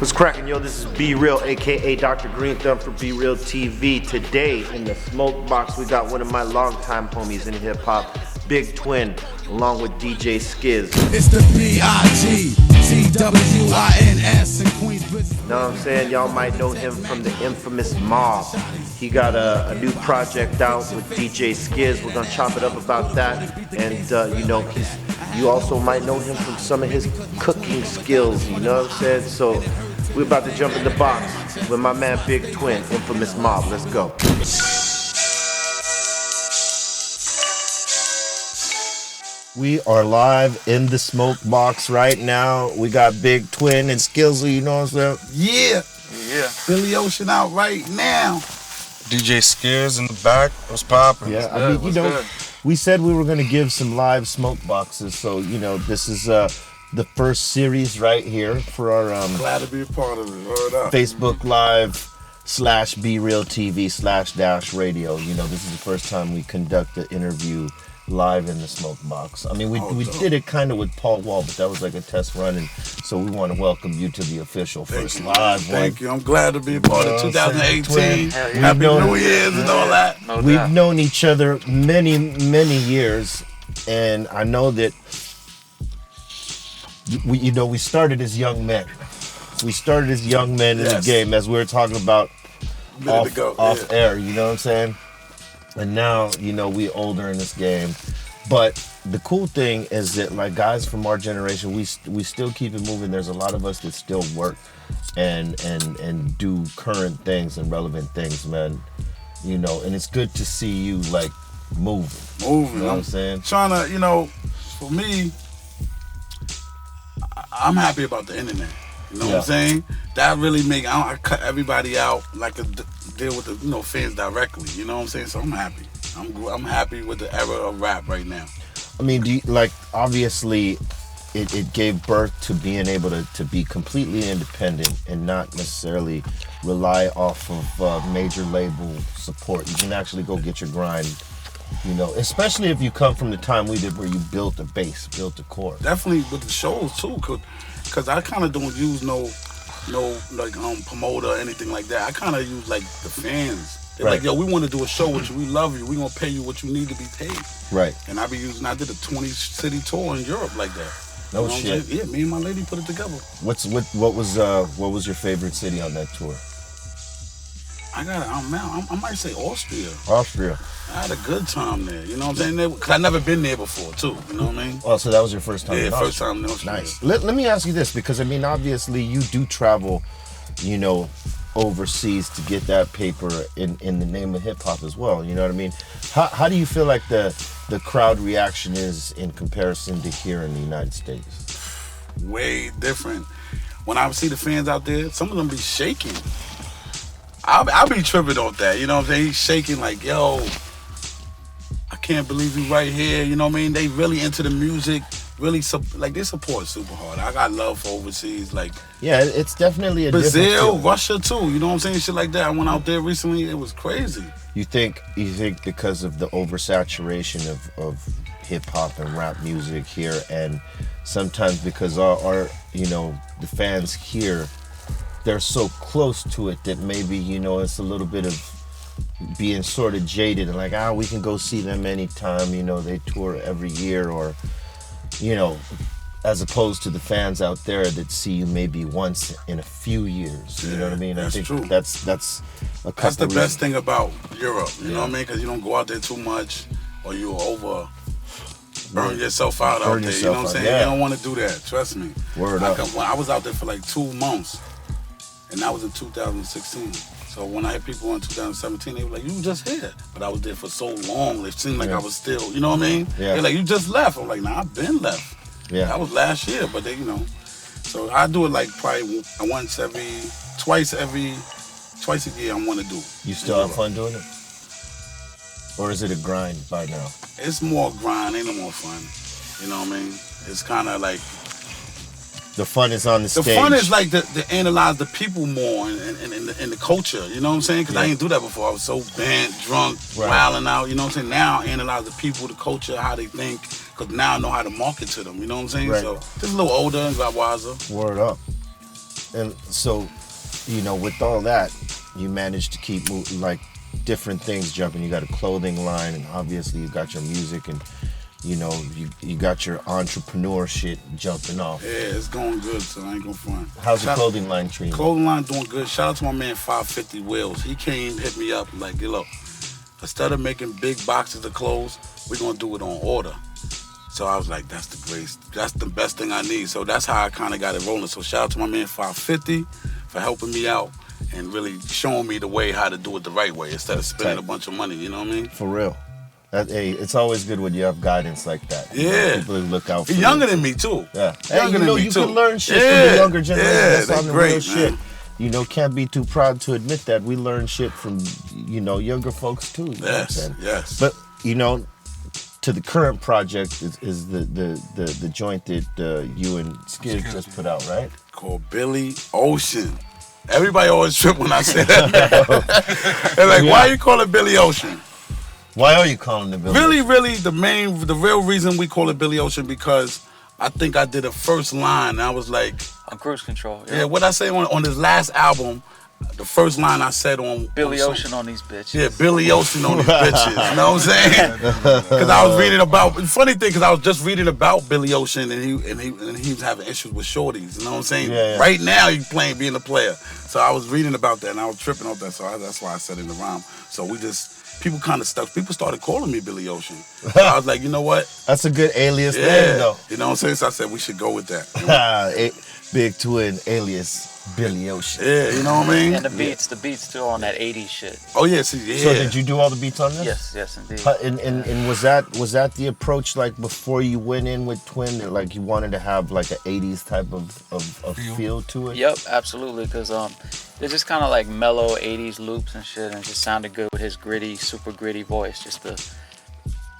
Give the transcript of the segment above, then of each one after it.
What's cracking, yo? This is Be Real, aka Dr. Green Thumb for BREALTV. Today in the Smokebox, we got one of my longtime homies in hip hop, Big Twin, along with DJ Skizz. It's the BIGTWINS in Queensbridge. Know what I'm saying? Y'all might know him from the infamous Mob. He got a new project out with DJ Skizz. We're gonna chop it up about that, and you also might know him from some of his cooking skills. You know what I'm saying? So we're about to jump in the box with my man Big Twin, infamous Mob. Let's go. We are live in the Smokebox right now. We got Big Twin and Skizz, you know what I'm saying? Yeah. Billy Ocean out right now. DJ Skizz in the back. What's poppin'? Yeah, I mean, we said we were gonna give some live smoke boxes, so this is the first series right here for our Glad to be a part of it. Word up. Facebook Live /BREALTV/radio. This is the first time we conduct the interview live in the Smokebox. I mean, we did it kind of with Paul Wall, but that was like a test run, and so we want to welcome you to the official first live one. Thank you. I'm glad to be a part of 2018. Happy New Year's and all that. We've known each other many, many years, and I know that we started as young men. We started as young men in the game, as we were talking about off air. You know what I'm saying? And now, we older in this game. But the cool thing is that, like, guys from our generation, we still keep it moving. There's a lot of us that still work and do current things and relevant things, man. And it's good to see you, like, moving. You know what I'm saying? Trying to, for me, I'm happy about the internet. You know what I'm saying? That really I cut everybody out like a deal with the fans directly. You know what I'm saying? So I'm happy. I'm happy with the era of rap right now. I mean, obviously, it gave birth to being able to be completely independent and not necessarily rely off of major label support. You can actually go get your grind. Especially if you come from the time we did where you built a base, built a core. Definitely with the shows too, cause I kind of don't use no promoter or anything like that. I kind of use like the fans. They're like, yo, we want to do a show with you. We love you. We gonna pay you what you need to be paid. Right. And I did a 20-city tour in Europe like that. No shit. Yeah, me and my lady put it together. What was your favorite city on that tour? I might say Austria. Austria. I had a good time there, you know what I'm saying? Because I've never been there before, too, you know what I mean? Oh, so that was your first time? Yeah, first time in Austria. Nice. Let me ask you this, because, I mean, obviously you do travel, overseas to get that paper in the name of hip-hop as well, you know what I mean? How do you feel like the crowd reaction is in comparison to here in the United States? Way different. When I see the fans out there, some of them be shaking. I'll be tripping on that, you know what I'm saying? He's shaking like, yo, I can't believe you right here, you know what I mean? They really into the music, really, they support super hard. I got love for overseas, like... Yeah, it's definitely a Brazil, Russia too, you know what I'm saying? Shit like that. I went out there recently, it was crazy. You think because of the oversaturation of hip-hop and rap music here, and sometimes because our the fans here, they're so close to it that maybe, it's a little bit of being sort of jaded and like, we can go see them anytime, they tour every year, or, as opposed to the fans out there that see you maybe once in a few years, you know what I mean? That's I think true. That's the best thing about Europe, you know what I mean? Because you don't go out there too much, or you burn yourself out out there, you know what I'm saying? Yeah. You don't want to do that, trust me. Word up. I was out there for like 2 months. And that was in 2016. So when I had people in 2017, they were like, you just here. But I was there for so long, it seemed like I was still, you know what I mean? Yeah. They're like, you just left. I'm like, nah, I've been left. Yeah. That was last year, but they, So I do it like probably twice a year I want to do. You still have fun doing it? Or is it a grind by now? It's more grind, ain't no more fun. You know what I mean? It's kind of like... The fun is on the stage. The fun is like to analyze the people more and the culture, you know what I'm saying? Because I didn't do that before. I was so bent, drunk, wilding out, you know what I'm saying? Now I analyze the people, the culture, how they think, because now I know how to market to them, you know what I'm saying? Right. So just a little older and got wiser. Word up. And so, you know, with all that, you managed to keep like different things jumping. You got a clothing line, and obviously you got your music, and you know, you got your entrepreneur shit jumping off. Yeah, it's going good, so I ain't gonna front. How's the clothing line treating? Clothing line doing good. Shout out to my man 550 Wheels. He came, hit me up, like, hey, look, instead of making big boxes of clothes, we're gonna do it on order. So I was like, that's the best thing I need. So that's how I kind of got it rolling. So shout out to my man 550 for helping me out and really showing me the way how to do it the right way instead of spending a bunch of money. You know what I mean? For real. Hey, it's always good when you have guidance like that. Yeah. You know, people who look out for He's younger than me too. Yeah. Younger you know, than me you too. can learn shit from the younger generation. Yeah, That's on the great, real man. shit. You know, can't be too proud to admit that. We learn shit from, you know, younger folks too. You know what I'm saying? Yes. But, you know, to the current project is the joint that you and Skizz just put out, right? Called Billy Ocean. Everybody always trip when I say that. They're like, why you call it Billy Ocean? Why are you calling it Billy Ocean? Really, the real reason we call it Billy Ocean because I think I did a first line. And I was like, on Cruise Control. yeah, what I say on this last album, the first line I said on Billy Ocean on these bitches. Yeah, Billy Ocean on these bitches. You know what I'm saying? Because I was reading about funny thing because I was just reading about Billy Ocean and he was having issues with shorties. You know what I'm saying? Yeah. Right now he's being a player. So I was reading about that and I was tripping off that. So that's why I said in the rhyme. So people kind of stuck. People started calling me Billy Ocean. So I was like, you know what? That's a good alias Yeah. name though. You know what I'm saying? So I said we should go with that. Big Twin alias Billy Ocean. Yeah, you know what I mean? And the beats too on that 80s shit. Oh yeah, see, yeah. So did you do all the beats on this? Yes, indeed. And was that the approach like before you went in with Twin that like you wanted to have like an 80s type of feel to it? Yep, absolutely. Because they're just kind of like mellow 80s loops and shit, and it just sounded good with his gritty, super gritty voice. Just the,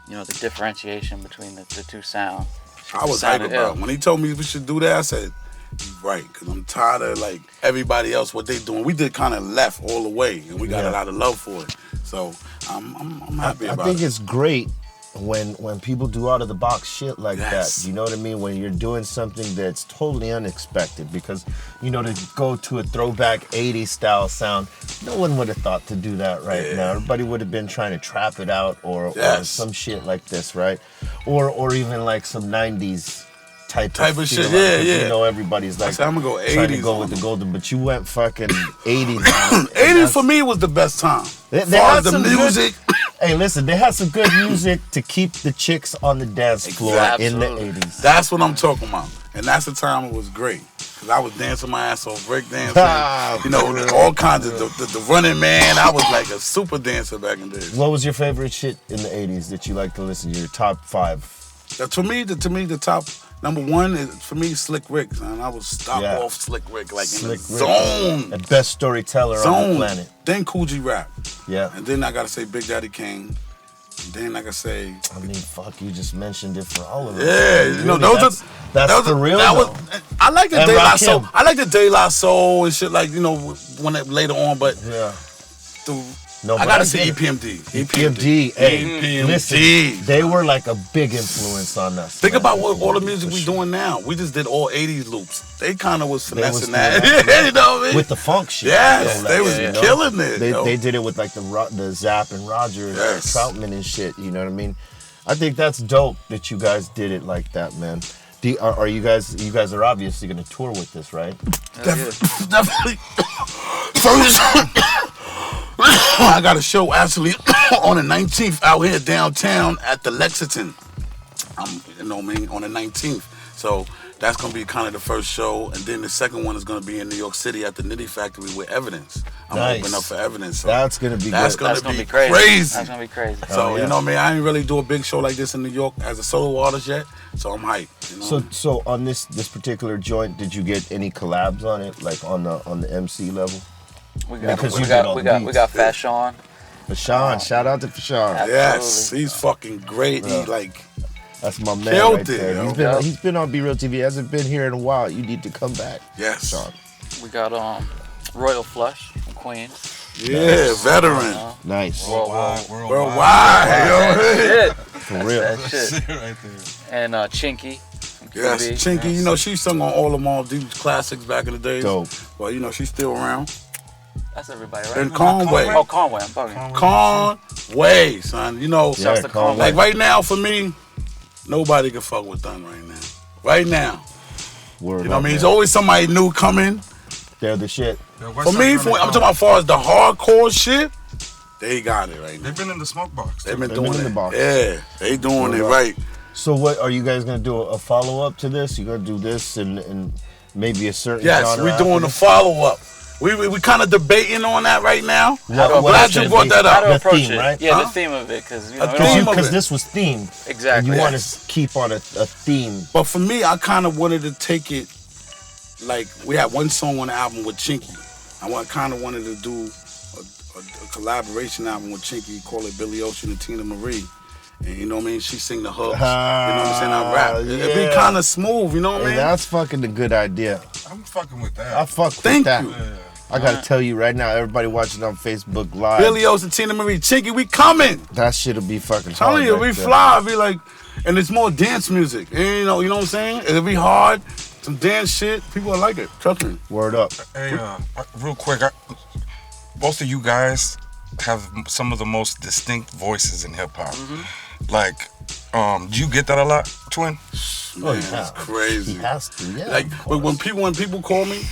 you know, the differentiation between the two sounds. I was hype about it. When he told me we should do that, I said, "You're right," because I'm tired of like everybody else what they doing. We did kind of left all the way, and we got a lot of love for it. So I'm happy about it. I think it's great when people do out of the box shit like that. You know what I mean? When you're doing something that's totally unexpected, because you know, to go to a throwback 80s style sound, no one would have thought to do that right now. Everybody would have been trying to trap it out or some shit like this, right? Or even like some 90s type of shit. Like, Yeah. You know, everybody's like, I'm gonna go 80s. Trying to go with the golden, but you went fucking 80s. 80s for me was the best time. They had some music. Hey, listen, they had some good music to keep the chicks on the dance floor in the 80s. That's what I'm talking about. And that's the time it was great. Because I was dancing my ass off, break dancing. You know, all kinds of the Running Man. I was like a super dancer back in the days. What was your favorite shit in the 80s that you like to listen to? Your top 5? To me, the top number one is for me Slick Rick, man. I was stop off Slick Rick, like Slick in the zone. The best storyteller on the planet. Then Cool G Rap. Yeah. And then I gotta say Big Daddy Kane. And then I gotta say, I mean, fuck, you just mentioned it for all of us. Yeah, you know, that's for real. I like the De La Soul. I like the De La Soul and shit, like, you know, when it later on, but I gotta say EPMD. Hey, listen, they were like a big influence on us. Think about all the music we doing now. We just did all 80s loops. They kind of was finessing that. You know what I mean? With the funk shit. Yes, they was killing it. They did it with like the Zapp and Roger and Troutman and shit. You know what I mean? I think that's dope that you guys did it like that, man. Are you guys are obviously gonna tour with this, right? Definitely. I got a show actually on the 19th out here downtown at the Lexington. You know what I mean, on the 19th. So that's gonna be kind of the first show, and then the second one is gonna be in New York City at the Nitty Factory with Evidence. I'm opening up for Evidence. So that's gonna be that's gonna be crazy. That's gonna be crazy. So you know what I mean, I ain't really do a big show like this in New York as a solo artist yet. So I'm hyped. You know? So on this particular joint, did you get any collabs on it, like on the MC level? We got Fashawn. Fashawn, shout out to Fashawn. Yes, he's fucking great. He like. That's my man right there. He's been on BREALTV. He hasn't been here in a while. You need to come back. Yes. Sean. We got Royal Flush from Queens. Yeah, veteran. Nice. Worldwide. Yo, For real. That shit. Right there. And Chinky from Yes, Chinky, you know, she sung on all of Mobb Deep's classics back in the days. Dope. Well, you know, she's still around. That's everybody, right? And Conway. Oh, Conway, I'm bugging. Conway, son. You know, Shouts to Conway. like right now for me, nobody can fuck with Thun right now. Right now. Word You know what I mean? up, There's man. always somebody new coming. They're the shit. For me, I'm talking about as far as the hardcore shit, they got it right now. They've been in the Smokebox. They've been They've doing been in it. the box. Yeah, they doing Word it up. right. So what are you guys gonna do? A follow up to this? You gonna do this and maybe a certain Yes, genre we're doing after a this? follow up. We kind of debating on that right now. I'm glad should you brought be- that How up. to The approach theme, it. right? Yeah, Huh? the theme of it, because, you A know, we theme don't of want Because it. this was themed. exactly. And you want Yes. to keep on a theme. But for me, I kind of wanted to take it like we had one song on the album with Chinky. I kind of wanted to do a collaboration album with Chinky, call it Billy Ocean and Tina Marie. And you know what I mean? She sing the hooks. You know what I'm saying? I rap. It'd yeah. be kind of smooth, you know what I Hey, mean? that's fucking a good idea. I'm fucking with that. I fuck with Thank that. you. I gotta tell you right now, everybody watching on Facebook Live, Billy Ocean, Tina Marie, Chinky, we coming. that shit'll be fucking hard. Telling you, right we there. fly. Be like, and it's more dance music. And you know what I'm saying? It'll be hard. Some dance shit. People will like it. Trust me. Word up. Hey, real quick, most of you guys have some of the most distinct voices in hip hop. Like, do you get that a lot, Twin? Man, yeah. it's crazy. He has to, yeah. Like of but course. when people call me,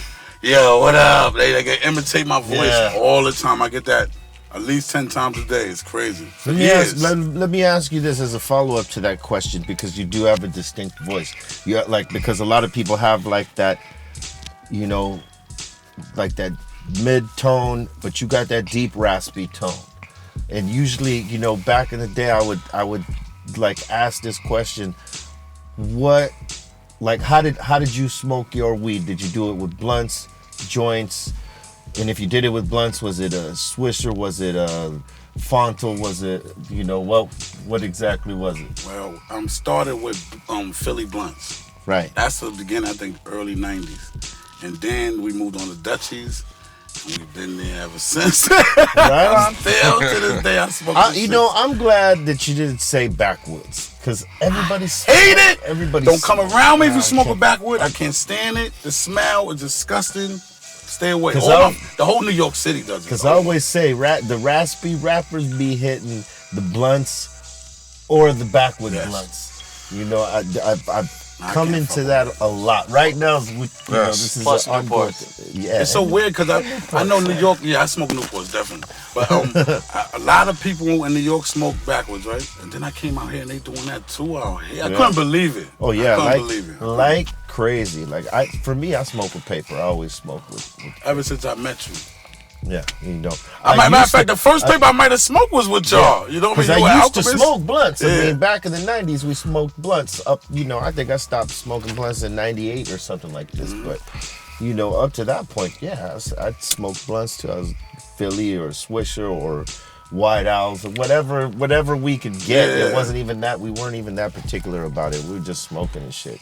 yo, what up? They can imitate my voice Yeah. all the time. I get that at least 10 times a day. It's crazy. Let me ask you this as a follow-up to that question, because you do have a distinct voice. You because a lot of people have like that, you know, like that mid-tone, but you got that deep raspy tone. And usually, you know, back in the day, I would like ask this question: what, like, how did you smoke your weed? Did you do it with blunts, joints? And if you did it with blunts, was it a Swisher? Was it a Fontal? Was it, you know, what exactly was it? Well, started with Philly Blunts. Right. That's the beginning, I think, early 90s. And then we moved on to Dutchies. And we've been there ever since. Right on. Still to this day, I smoke this You shit. know, I'm glad that you didn't say backwoods, because everybody's Hate it! Everybody Don't come around me if you I smoke a can't- backwood. I can't stand it. The smell is disgusting. Stay away. 'Cause The whole New York City does it. Because I always say the raspy rappers be hitting the blunts or the backwood Yes. blunts. You know, I've I come can't into fuck that with a lot. Right now, this is Plus an ongoing. Newports. Yeah, It's so weird because I know New York. Yeah, I smoke Newports definitely, but a lot of people in New York smoke backwards, right? And then I came out here and they doing that too out here. I couldn't believe it. Oh yeah, I couldn't believe it. like crazy. Like for me, I smoke with paper. I always smoke with Ever since I met you, yeah, you know. matter of fact, the first paper I might have smoked was with y'all. You know what I Because mean? I You were used to Alchemist. smoke blunts. I Yeah. mean, back in the 90s, we smoked blunts up, you know, I think I stopped smoking blunts in 98 or something like this. Mm-hmm. But, you know, up to that point, yeah, I'd smoke blunts too. I was Philly or Swisher or White Owls or whatever we could get. Yeah. It wasn't even that, we weren't even that particular about it. We were just smoking and shit.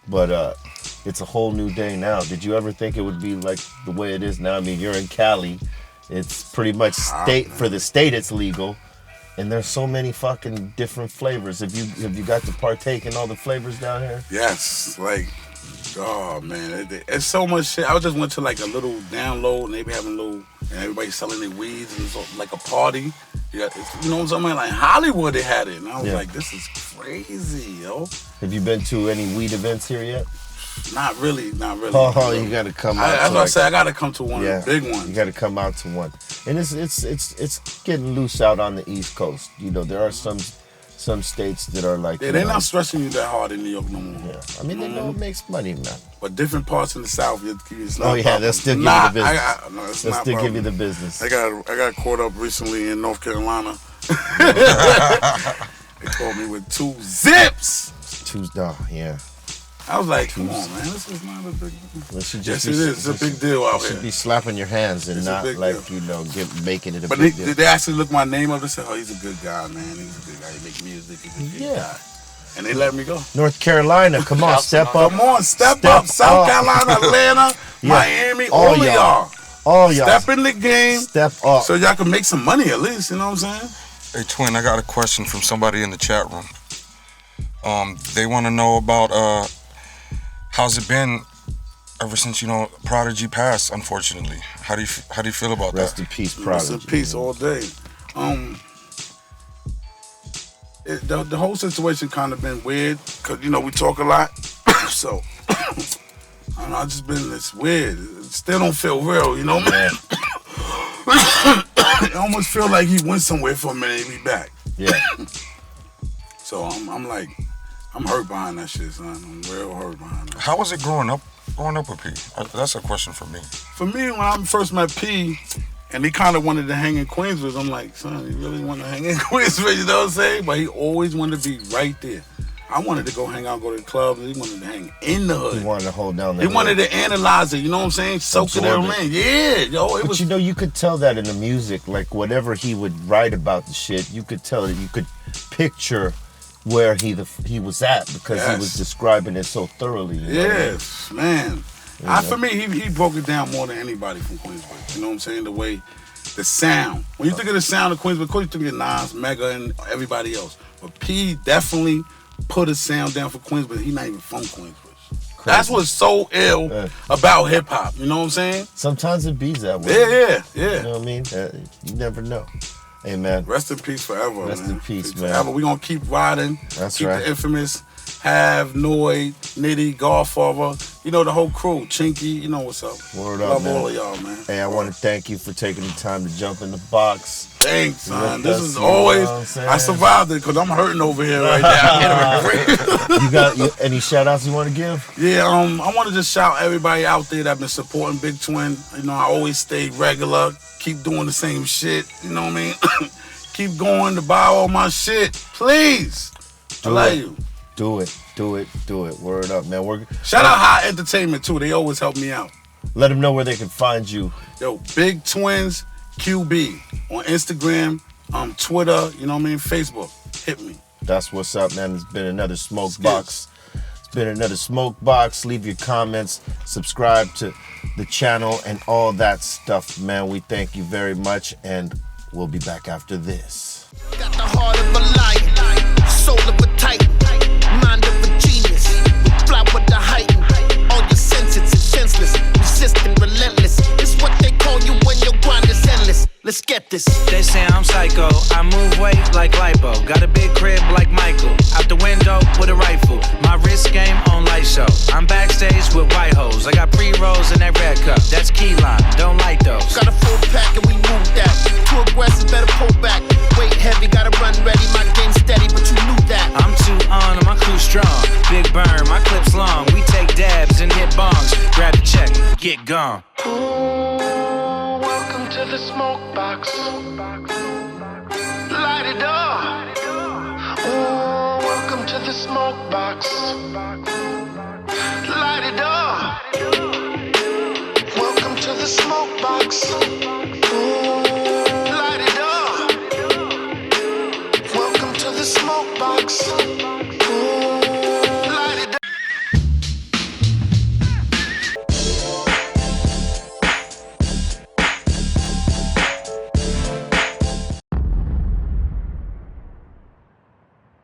But it's a whole new day now. Did you ever think it would be like the way it is now? I mean, you're in Cali. It's pretty much for the state it's legal. And there's so many fucking different flavors. Have you got to partake in all the flavors down here? Yes, like, oh man, it's so much shit. I just went to like a little download and they be having and everybody selling their weeds and it's like a party. Yeah, you know what I'm saying? Like Hollywood, they had it, and I was like, this is crazy, yo. Have you been to any weed events here yet? Not really. Oh, you got to come out. That's what I say. I got to come to one of the big ones. You got to come out to one, and it's getting loose out on the East Coast. You know, there are some states that are like, Yeah, they're not stressing you that hard in New York no more. Yeah, I mean, they know it makes money, man. But different parts in the South, it's not. Oh yeah, they'll still give you the business. No, it's They'll not. still give you the business. I got caught up recently in North Carolina. They called me with 2 zips. Yeah. I was like, come on, man, this is not a big deal. It should Yes, just it be- is. It's a big deal out You should here. be slapping your hands and It's a not big like, deal. you know, making it a But big deal. they actually looked my name up and said, oh, he's a good guy, man. He's a good guy. He make music. He's a good guy. And they let me go. North Carolina, come on, step up. Come on, step up. South Carolina, Atlanta, Miami, all of y'all. All y'all. Step in the game. Step up. So y'all can make some money at least, you know what I'm saying? Hey, Twin, I got a question from somebody in the chat room. They want to know about how's it been ever since, you know, Prodigy passed, unfortunately? How do you feel about that? Rest in peace, Prodigy. Rest in peace all day. The whole situation kind of been weird because, you know, we talk a lot. So, I don't know, I just been, it's weird. It still don't feel real, you know what I mean? I almost feel like he went somewhere for a minute and be back. Yeah. So I'm like, I'm hurt behind that shit, son. I'm real hurt behind that. How was it growing up with P? That's a question for me. For me, when I first met P, and he kind of wanted to hang in Queensbridge, I'm like, son, he really want to hang in Queensbridge, you know what I'm saying? But he always wanted to be right there. I wanted to go hang out, go to the clubs, and he wanted to hang in the hood. He wanted to hold down the He wanted to analyze it, you know what I'm saying? Soak it all in. Yeah, yo, it but was... you know, you could tell that in the music, like whatever he would write about the shit, you could tell that you could picture where he was at because he was describing it so thoroughly. You know yes, what I mean? man. For me, he broke it down more than anybody from Queensbridge. You know what I'm saying? The way, the sound. When you think of the sound of Queensbridge, of course you think of Nas, Mega, and everybody else. But P definitely put a sound down for Queensbridge. He's not even from Queensbridge. Crazy. That's what's so ill about hip hop. You know what I'm saying? Sometimes it be that way. Yeah. You know what I mean? You never know. Hey, man. Rest in peace forever, Rest in peace, man. Forever. We're going to keep riding. That's keep right. The infamous Have, Noid, Nitty, Godfather. You know, the whole crew. Chinky, you know what's up. Word up, Love man. all of y'all, man. Hey, I want to thank you for taking the time to jump in the box. Thanks, son. This is always, I survived it because I'm hurting over here right now. You got any shout outs you want to give? Yeah, I want to just shout everybody out there that been supporting Big Twin. You know, I always stay regular, keep doing the same shit, you know what I mean? Keep going to buy all my shit, please. I love you. Do it. Word up, man. Shout out High Entertainment too. They always help me out. Let them know where they can find you. Yo, Big Twins QB on Instagram, Twitter, you know what I mean, Facebook. Hit me. That's what's up, man. It's been another Smokebox. It's been another Smokebox. Leave your comments, subscribe to the channel and all that stuff, man. We thank you very much, and we'll be back after this. Got the heart of a lion, soul of a titan, mind of a genius, fly with the height. All your senses is senseless, resistant, relentless. It's what they call you when your grind is endless. Let's get this. They say I'm psycho. I move weight like lipo. Got a big crib like Michael. Out the window with a rifle. My wrist game on light show. I'm backstage with white hoes. I got pre-rolls in that red cup. That's key lime. Don't like those. Got a full pack and we move that. Too aggressive, better pull back. Weight heavy, gotta run ready. My game steady, but you knew that. I'm too on and my crew strong. Big burn, my clip's long. We take dabs and hit bongs. Grab the check, get gone. Welcome to the Smokebox. Light it up. Ooh, welcome to the Smokebox. Light it up. Welcome to the Smokebox.